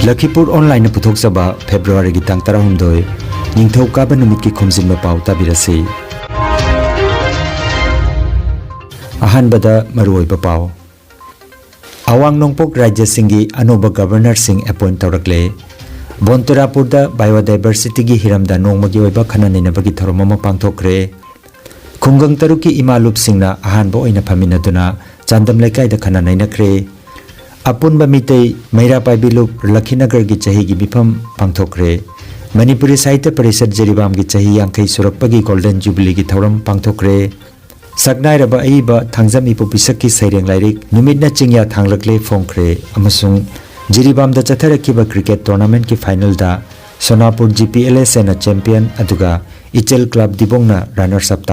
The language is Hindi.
लखीपुर ऑनलाइन पुथोक्सबा फेब्रुआरी की तांग 16 निंगथौकाबा नुमित की खुमजिनबा पाउ ताबिरसे। अहानबदा मरुओइबा पाउ अवांग नोंगपोक राज्य सिंगी अनोबा गवर्नर सिंह अपॉइंट तौरकले। बोंतरापुरदा बायोडाइवर्सिटी की हिरमदा नोंगमगी ओइबा खननैनबगी थौरम अमा पांगथोक्रे। खुंगंग तरुकी इमालुप सिंगना अहानबा ओइना फमिनदुना चांदम लेकाइदा खननैनख्रे। अपुनबा मितै मैरा पाइबिलुप लखीनगर की चही की मिफम पांगथोक्रे। मणिपुरी साहित्य परिषद जरीबाम की चही 50 सुरक्पगी गोल्डन जुबली की थौरम पांगथोक्रे। सकनाइरबा अइबा थांगजम इपुपिसक की सैरेंग लाइरिक नुमितना चिंगया थांगलकले फोंख्रे। अमसुंग जिरीबामदा चथरकिबा क्रिकेट टूर्नामेंट की फाइनल दा सोनापुर GPLS ना चैंपियन अदुगा इचल क्लब दिबोंगना रनर्स अप